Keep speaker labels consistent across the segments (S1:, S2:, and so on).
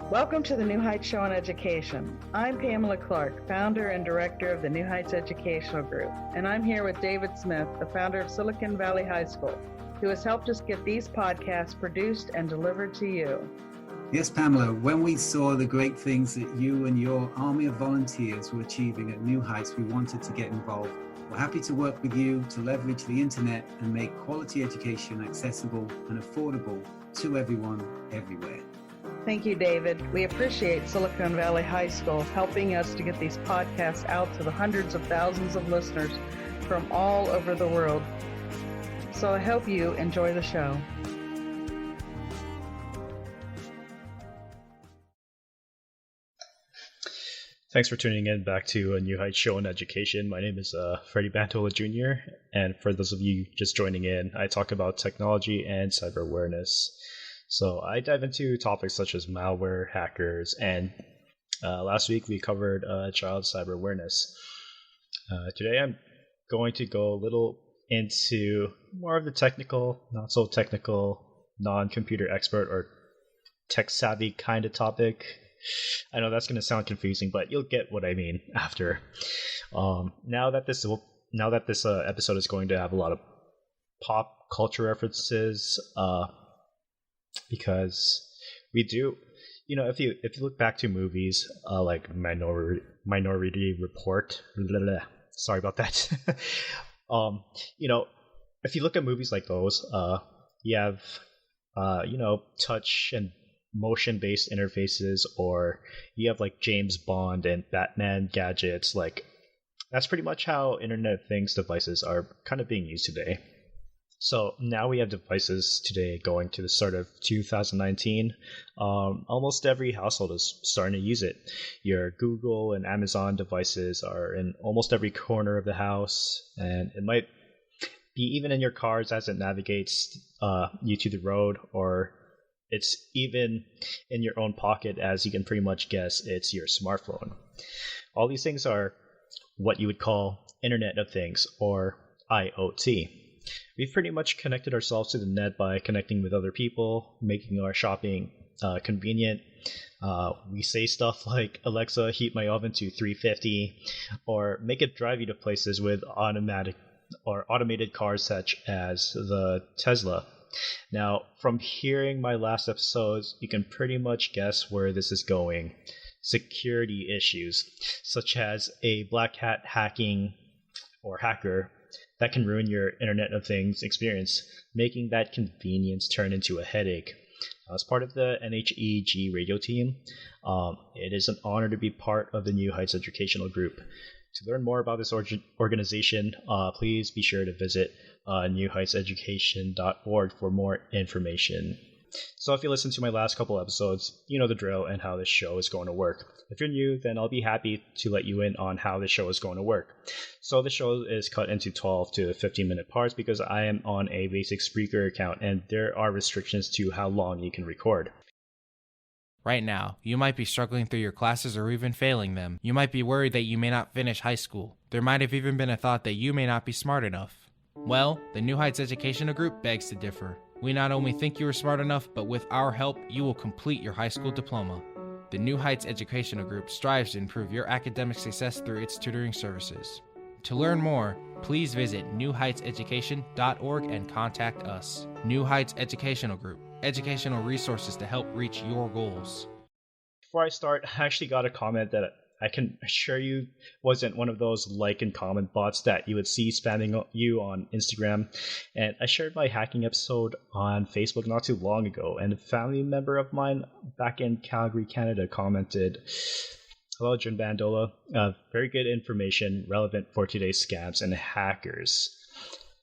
S1: Welcome to the New Heights Show on Education. I'm Pamela Clark, founder and director of the New Heights Educational Group, and I'm here with David Smith, the founder of Silicon Valley High School, who has helped us get these podcasts produced and delivered to you.
S2: Yes, Pamela, when we saw the great things that you and your army of volunteers were achieving at New Heights, we wanted to get involved. We're happy to work with you to leverage the internet and make quality education accessible and affordable to everyone, everywhere.
S1: Thank you, David. We appreciate Silicon Valley High School helping us to get these podcasts out to the hundreds of thousands of listeners from all over the world. So I hope you enjoy the show.
S3: Thanks for tuning in back to a New Heights Show on Education. My name is Freddie Bandola Jr., and for those of you just joining in, I talk about technology and cyber awareness. So I dive into topics such as malware, hackers, and last week we covered child cyber awareness. Today I'm going to go a little into more of the technical, not so technical, non-computer expert or tech-savvy kind of topic. I know that's going to sound confusing, but you'll get what I mean after. Now that this episode is going to have a lot of pop culture references, because we do, if you look back to movies like Minority Report, sorry about that. If you look at movies like those, you have touch and motion-based interfaces, or you have like James Bond and Batman gadgets. Like, that's pretty much how Internet of Things devices are kind of being used today. So now we have devices today going to the start of 2019. Almost every household is starting to use it. Your Google and Amazon devices are in almost every corner of the house, and it might be even in your cars as it navigates you to the road, or it's even in your own pocket, as you can pretty much guess it's your smartphone. All these things are what you would call Internet of Things, or IoT. We've pretty much connected ourselves to the net by connecting with other people, making our shopping convenient. We say stuff like, Alexa, heat my oven to 350, or make it drive you to places with automated cars such as the Tesla. Now, from hearing my last episodes, you can pretty much guess where this is going. Security issues, such as a black hat hacking or hacker that can ruin your Internet of Things experience, making that convenience turn into a headache. As part of the NHEG radio team, it is an honor to be part of the New Heights Educational Group. To learn more about this organization, please be sure to visit newheightseducation.org for more information. So if you listen to my last couple episodes, you know the drill and how this show is going to work. If you're new, then I'll be happy to let you in on how the show is going to work. So the show is cut into 12 to 15-minute parts because I am on a basic Spreaker account, and there are restrictions to how long you can record.
S4: Right now, you might be struggling through your classes or even failing them. You might be worried that you may not finish high school. There might have even been a thought that you may not be smart enough. Well, the New Heights Educational Group begs to differ. We not only think you are smart enough, but with our help, you will complete your high school diploma. The New Heights Educational Group strives to improve your academic success through its tutoring services. To learn more, please visit newheightseducation.org and contact us. New Heights Educational Group, educational resources to help reach your goals.
S3: Before I start, I actually got a comment that I can assure you wasn't one of those like and comment bots that you would see spamming you on Instagram. And I shared my hacking episode on Facebook not too long ago, and a family member of mine back in Calgary, Canada commented, "Hello, Jim Bandola. Very good information relevant for today's scams and hackers.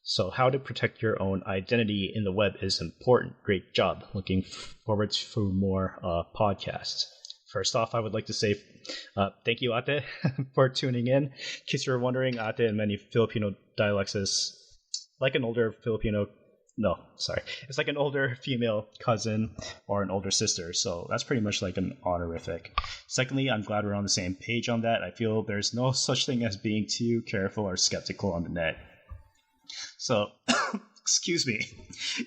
S3: So how to protect your own identity in the web is important. Great job. Looking forward to more podcasts." First off, I would like to say thank you, Ate, for tuning in. In case you're wondering, Ate in many Filipino dialects is like an older it's like an older female cousin or an older sister. So that's pretty much like an honorific. Secondly, I'm glad we're on the same page on that. I feel there's no such thing as being too careful or skeptical on the net. So excuse me,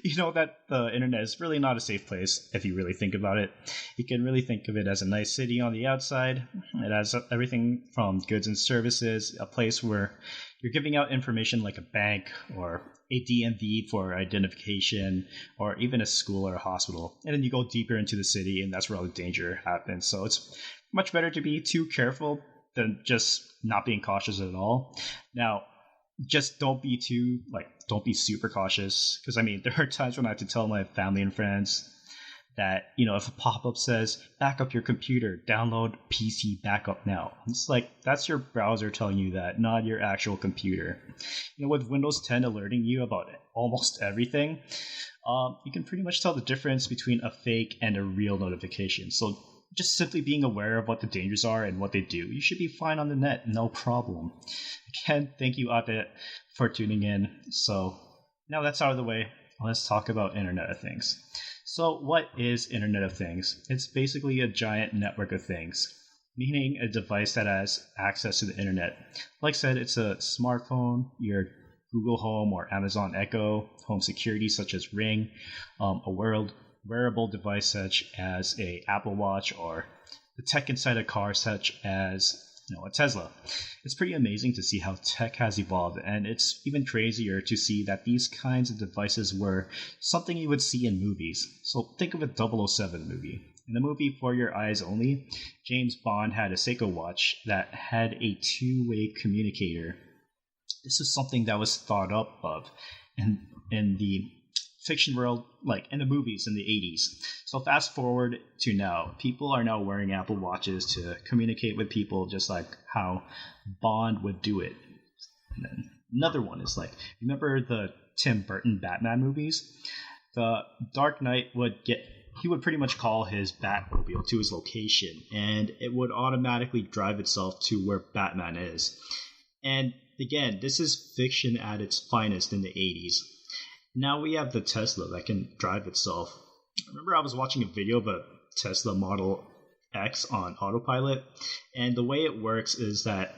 S3: you know that the internet is really not a safe place if you really think about it. You can really think of it as a nice city on the outside. It has everything from goods and services, a place where you're giving out information like a bank or a DMV for identification, or even a school or a hospital. And then you go deeper into the city, and that's where all the danger happens. So it's much better to be too careful than just not being cautious at all. Now, just don't be super cautious. Because, I mean, there are times when I have to tell my family and friends that, if a pop-up says, back up your computer, download PC backup now. It's like, that's your browser telling you that, not your actual computer. With Windows 10 alerting you about almost everything, you can pretty much tell the difference between a fake and a real notification. So just simply being aware of what the dangers are and what they do, you should be fine on the net, no problem. Again, thank you, Ate, for tuning in. So now that's out of the way, let's talk about Internet of Things. So what is Internet of Things? It's basically a giant network of things, meaning a device that has access to the internet. Like I said, it's a smartphone, your Google Home or Amazon Echo, home security such as Ring, a wearable device such as a Apple Watch, or the tech inside a car such as a Tesla. It's pretty amazing to see how tech has evolved, and it's even crazier to see that these kinds of devices were something you would see in movies. So think of a 007 movie. In the movie For Your Eyes Only, James Bond had a Seiko watch that had a two-way communicator. This is something that was thought up of in the fiction world, like in the movies in the 80s. So fast forward to now, people are now wearing Apple Watches to communicate with people just like how Bond would do it. And then another one is like, remember the Tim Burton Batman movies? The Dark Knight he would pretty much call his Batmobile to his location, and it would automatically drive itself to where Batman is. And again, this is fiction at its finest in the 80s. Now we have the Tesla that can drive itself. I remember I was watching a video of a Tesla Model X on autopilot, and the way it works is that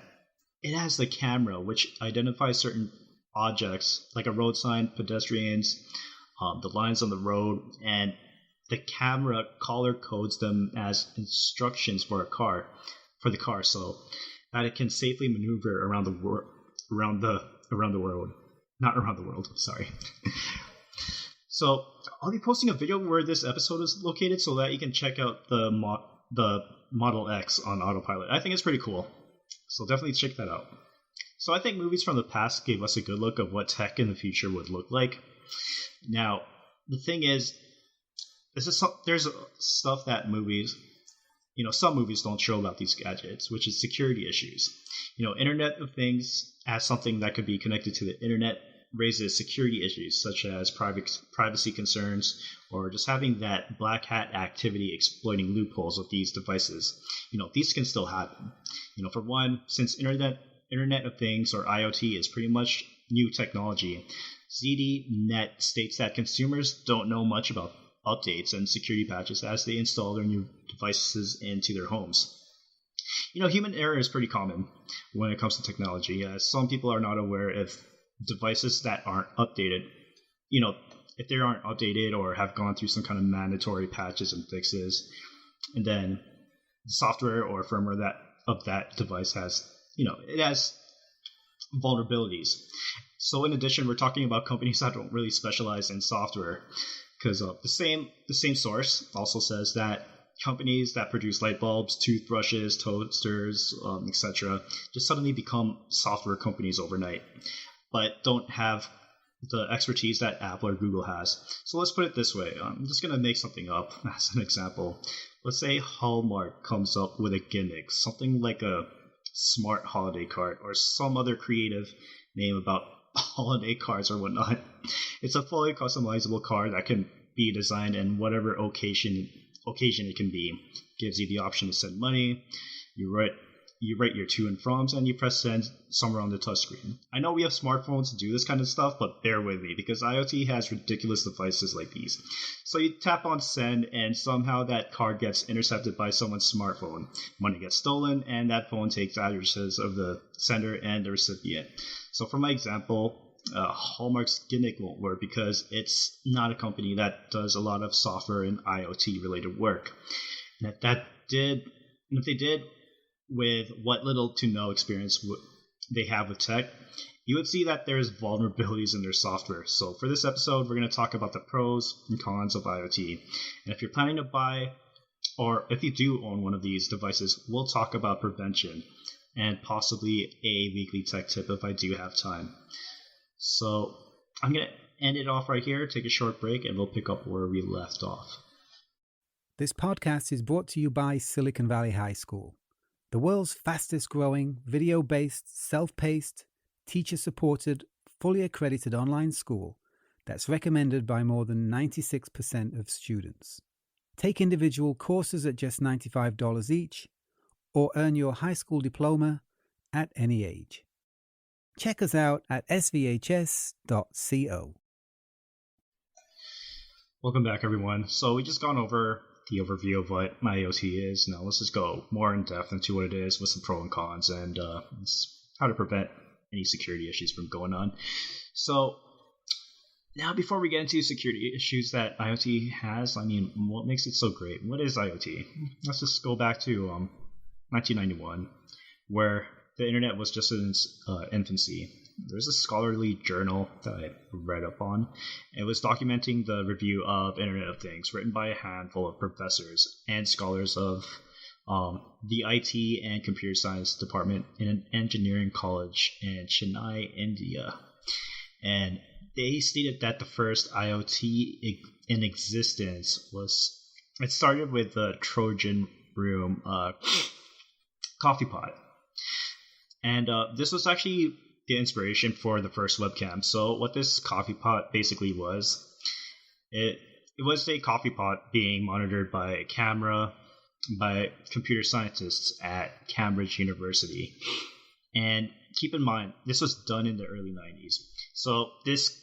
S3: it has the camera which identifies certain objects like a road sign, pedestrians, the lines on the road, and the camera color codes them as instructions for the car, so that it can safely maneuver around the world. Not around the world, sorry. So I'll be posting a video where this episode is located so that you can check out the Model X on autopilot. I think it's pretty cool, so definitely check that out. So I think movies from the past gave us a good look of what tech in the future would look like. Now, the thing is, there's stuff that movies, some movies don't show about these gadgets, which is security issues. Internet of Things as something that could be connected to the internet raises security issues such as privacy concerns, or just having that black hat activity exploiting loopholes with these devices. These can still happen. For one, since Internet of Things or IoT is pretty much new technology, ZDNet states that consumers don't know much about updates and security patches as they install their new devices into their homes. Human error is pretty common when it comes to technology. Some people are not aware if devices that aren't updated, if they aren't updated or have gone through some kind of mandatory patches and fixes, and then the software or firmware of that device has, it has vulnerabilities. So in addition, we're talking about companies that don't really specialize in software, because the same source also says that companies that produce light bulbs, toothbrushes, toasters, etc., just suddenly become software companies overnight, but don't have the expertise that Apple or Google has. So let's put it this way. I'm just going to make something up as an example. Let's say Hallmark comes up with a gimmick, something like a smart holiday card or some other creative name about holiday cards or whatnot. It's a fully customizable card that can be designed in whatever occasion it can be. Gives you the option to send money. You write your to and froms, and you press send somewhere on the touchscreen. I know we have smartphones to do this kind of stuff, but bear with me because IoT has ridiculous devices like these. So you tap on send, and somehow that card gets intercepted by someone's smartphone. Money gets stolen, and that phone takes addresses of the sender and the recipient. So for my example, Hallmark's gimmick won't work because it's not a company that does a lot of software and IoT related work. And if they did, with what little to no experience they have with tech, you would see that there's vulnerabilities in their software. So for this episode, we're going to talk about the pros and cons of IoT. And if you're planning to buy, or if you do own one of these devices, we'll talk about prevention and possibly a weekly tech tip if I do have time. So I'm going to end it off right here, take a short break, and we'll pick up where we left off.
S2: This podcast is brought to you by Silicon Valley High School, the world's fastest growing, video-based, self-paced, teacher-supported, fully accredited online school that's recommended by more than 96% of students. Take individual courses at just $95 each, or earn your high school diploma at any age. Check us out at svhs.co.
S3: Welcome back, everyone. So we just gone over the overview of what IoT is. Now let's just go more in depth into what it is, with some pros and cons, and how to prevent any security issues from going on. So now, before we get into security issues that IoT has, what makes it so great? What is IoT? Let's just go back to 1991, where the internet was just in its infancy. There's a scholarly journal that I read up on. It was documenting the review of Internet of Things, written by a handful of professors and scholars of the IT and computer science department in an engineering college in Chennai, India. And they stated that the first IoT in existence it started with the Trojan room coffee pot. And this was actually the inspiration for the first webcam. So what this coffee pot basically was, it was a coffee pot being monitored by a camera by computer scientists at Cambridge University. And keep in mind, this was done in the early 90s. So this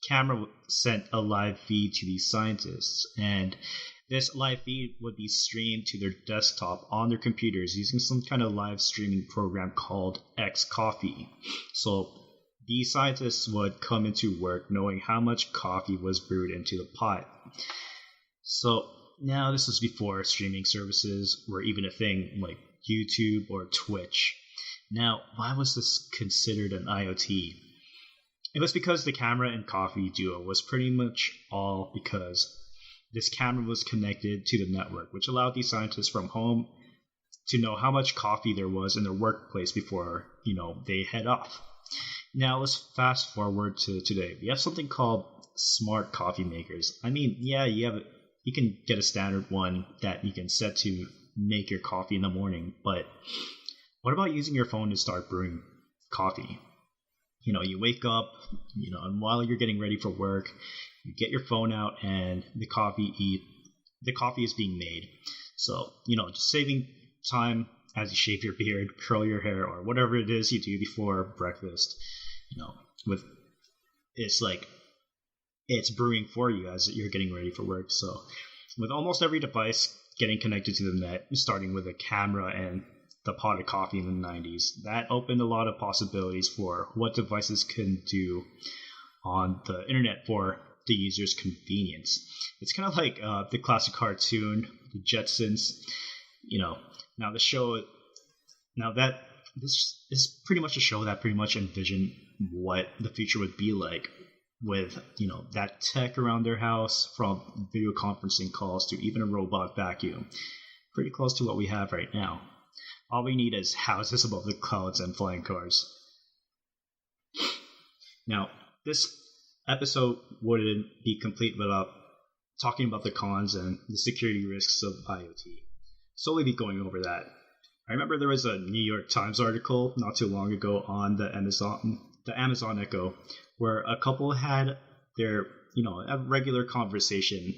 S3: camera sent a live feed to these scientists, and this live feed would be streamed to their desktop on their computers using some kind of live streaming program called XCoffee. So these scientists would come into work knowing how much coffee was brewed into the pot. So now this was before streaming services were even a thing like YouTube or Twitch. Now, why was this considered an IoT? It was because the camera and coffee duo was pretty much all because this camera was connected to the network, which allowed these scientists from home to know how much coffee there was in their workplace before, they head off. Now let's fast forward to today. We have something called smart coffee makers. You can get a standard one that you can set to make your coffee in the morning, but what about using your phone to start brewing coffee? You wake up, and while you're getting ready for work, you get your phone out and the coffee is being made. So, just saving time as you shave your beard, curl your hair, or whatever it is you do before breakfast, it's brewing for you as you're getting ready for work. So with almost every device getting connected to the net, starting with a camera and the pot of coffee in the 90s, that opened a lot of possibilities for what devices can do on the internet for the user's convenience. It's kind of like the classic cartoon, the Jetsons. Now this is pretty much a show that pretty much envisioned what the future would be like with that tech around their house, from video conferencing calls to even a robot vacuum. Pretty close to what we have right now. All we need is houses above the clouds and flying cars. Now, this episode wouldn't be complete without talking about the cons and the security risks of IoT. So we'll be going over that. I remember there was a New York Times article not too long ago on the Amazon Echo, where a couple had their, a regular conversation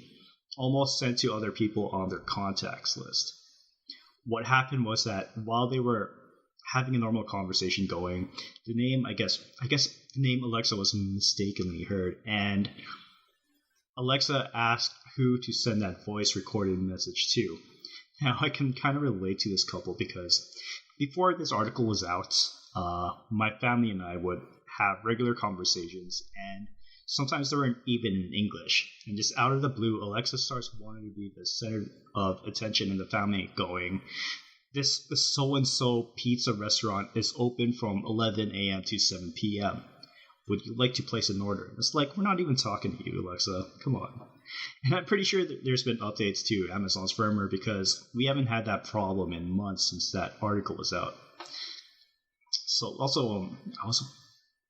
S3: almost sent to other people on their contacts list. What happened was that while they were having a normal conversation going, the name, I guess the name Alexa was mistakenly heard, and Alexa asked who to send that voice recorded message to. Now, I can kind of relate to this couple because before this article was out, my family and I would have regular conversations, and sometimes they weren't even in English. And just out of the blue, Alexa starts wanting to be the center of attention in the family, going, this so-and-so pizza restaurant is open from 11 a.m. to 7 p.m. Would you like to place an order? And it's like, we're not even talking to you, Alexa. Come on. And I'm pretty sure that there's been updates to Amazon's firmware because we haven't had that problem in months since that article was out. So I was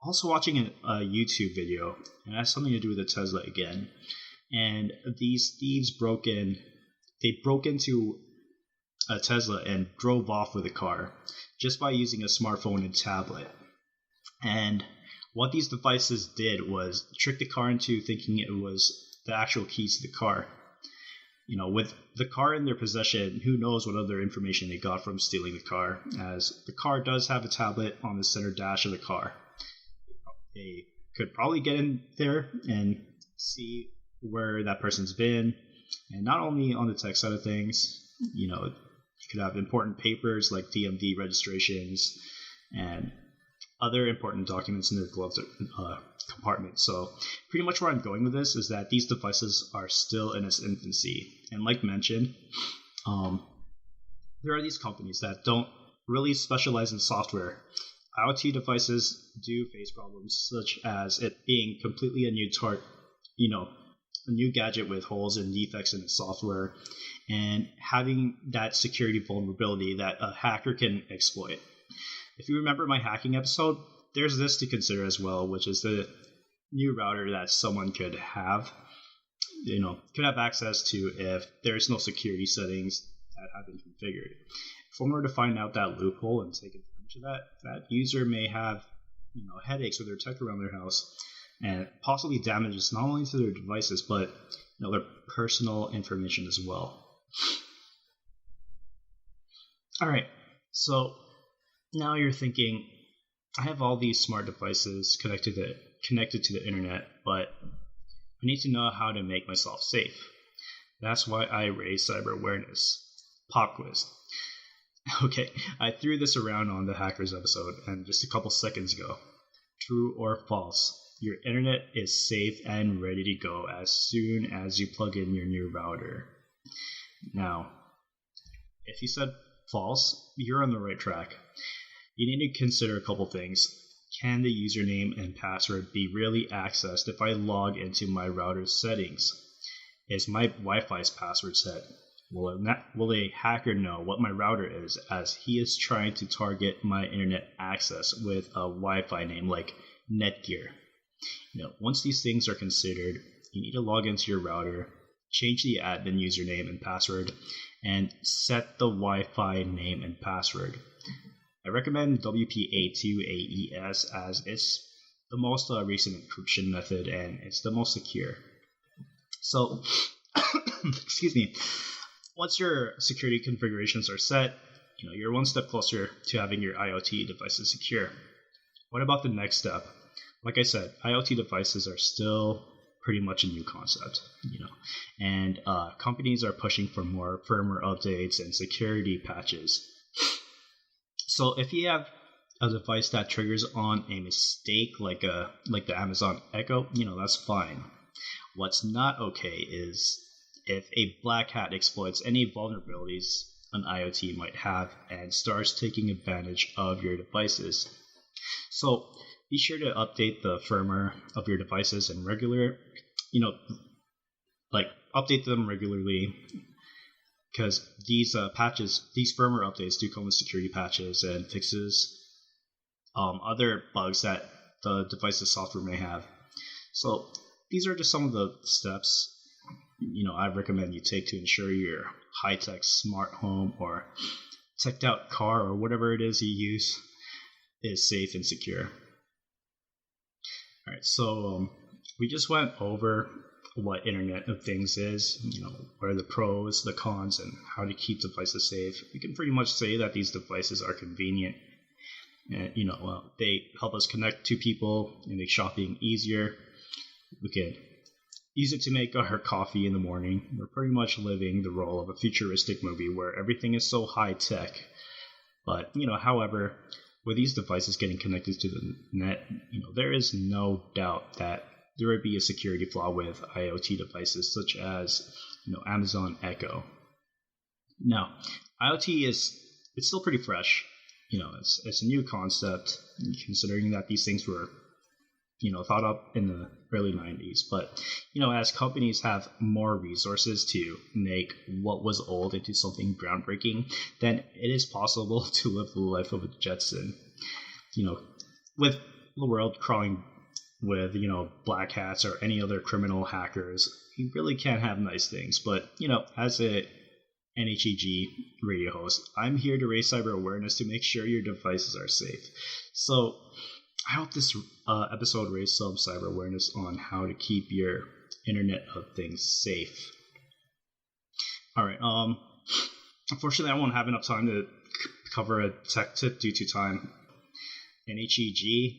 S3: also watching a YouTube video, and it has something to do with the Tesla again. And these thieves broke into a Tesla and drove off with a car just by using a smartphone and tablet. And what these devices did was trick the car into thinking it was the actual keys to the car. With the car in their possession, who knows what other information they got from stealing the car, as the car does have a tablet on the center dash of the car. They could probably get in there and see where that person's been, and not only on the tech side of things, you could have important papers like DMV registrations and other important documents in their glove compartment. So pretty much where I'm going with this is that these devices are still in its infancy. And like mentioned, there are these companies that don't really specialize in software. IoT devices do face problems such as it being completely a new gadget with holes and defects in its software, and having that security vulnerability that a hacker can exploit. If you remember my hacking episode, there's this to consider as well, which is the new router that someone could have access to if there's no security settings that have been configured. If one were to find out that loophole and take advantage of that user may have headaches with their tech around their house, and possibly damages not only to their devices but their personal information as well. All right, so now you're thinking, I have all these smart devices connected to the internet, but I need to know how to make myself safe. That's why I raise cyber awareness. Pop quiz. Okay, I threw this around on the Hackers episode, and just a couple seconds ago. True or false? Your internet is safe and ready to go as soon as you plug in your new router. Now, if you said false, you're on the right track. You need to consider a couple things. Can the username and password be really accessed if I log into my router's settings? Is my Wi-Fi's password set? Will a hacker know what my router is, as he is trying to target my internet access with a Wi-Fi name like Netgear? Once these things are considered, you need to log into your router, change the admin username and password, and set the Wi-Fi name and password. I recommend WPA2AES as it's the most recent encryption method and it's the most secure. So, excuse me, once your security configurations are set, you're one step closer to having your IoT devices secure. What about the next step? Like I said, IoT devices are still pretty much a new concept, and companies are pushing for more firmware updates and security patches. So if you have a device that triggers on a mistake like the Amazon Echo, that's fine. What's not okay is if a black hat exploits any vulnerabilities an IoT might have and starts taking advantage of your devices. So be sure to update the firmware of your devices and update them regularly, because these firmware updates do come with security patches and fixes other bugs that the device's software may have. So these are just some of the steps I recommend you take to ensure your high-tech smart home or teched out car or whatever it is you use is safe and secure. All right, so we just went over what Internet of Things is, what are the pros, the cons, and how to keep devices safe. We can pretty much say that these devices are convenient. And, they help us connect to people and make shopping easier. We can use it to make our coffee in the morning. We're pretty much living the role of a futuristic movie where everything is so high tech. But, however, with these devices getting connected to the net, there is no doubt that there would be a security flaw with IoT devices such as, Amazon Echo. Now, IoT it's still pretty fresh. It's a new concept, considering that these things were, thought up in the early 90s. But, as companies have more resources to make what was old into something groundbreaking, then it is possible to live the life of a Jetson. With the world crawling with, black hats or any other criminal hackers, you really can't have nice things. But, as a NHEG radio host, I'm here to raise cyber awareness to make sure your devices are safe. So I hope this episode raised some cyber awareness on how to keep your Internet of Things safe. All right. Unfortunately, I won't have enough time to cover a tech tip due to time. NHEG,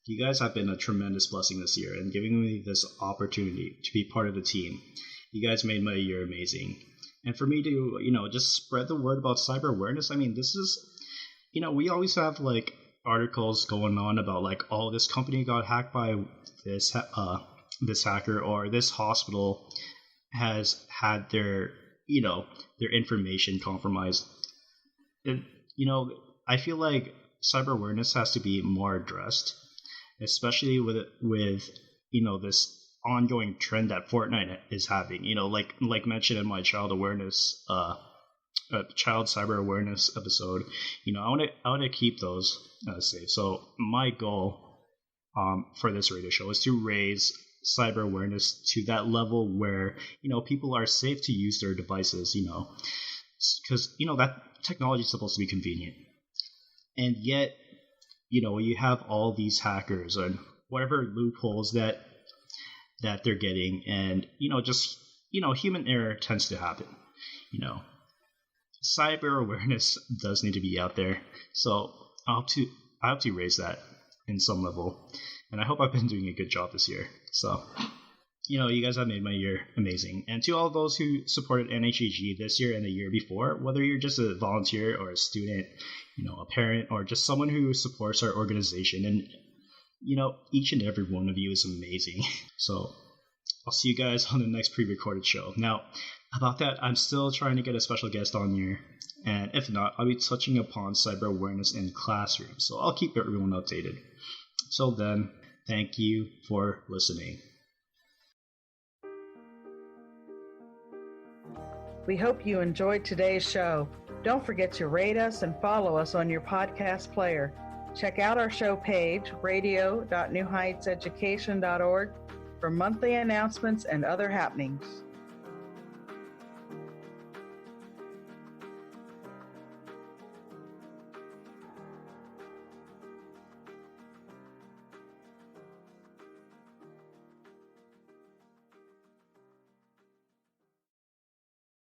S3: you guys have been a tremendous blessing this year and giving me this opportunity to be part of the team. You guys made my year amazing. And for me to, just spread the word about cyber awareness, this is, we always have articles going on about this company got hacked by this this hacker, or this hospital has had their information compromised. And, I feel like cyber awareness has to be more addressed, especially with this ongoing trend that Fortnite is having. Like mentioned in my child cyber awareness episode. I want to keep those safe. So my goal for this radio show is to raise cyber awareness to that level where people are safe to use their devices. Because that technology is supposed to be convenient, and yet you have all these hackers and whatever loopholes that they're getting, and human error tends to happen. Cyber awareness does need to be out there, so I hope to raise that in some level, and I hope I've been doing a good job this year. So you guys have made my year amazing. And to all those who supported NHEG this year and the year before, whether you're just a volunteer or a student, a parent, or just someone who supports our organization, and each and every one of you is amazing. So I'll see you guys on the next pre-recorded show. Now, about that, I'm still trying to get a special guest on here, and if not, I'll be touching upon cyber awareness in classrooms, so I'll keep everyone updated. So then, thank you for listening.
S1: We hope you enjoyed today's show. Don't forget to rate us and follow us on your podcast player. Check out our show page, radio.newheightseducation.org, for monthly announcements and other happenings.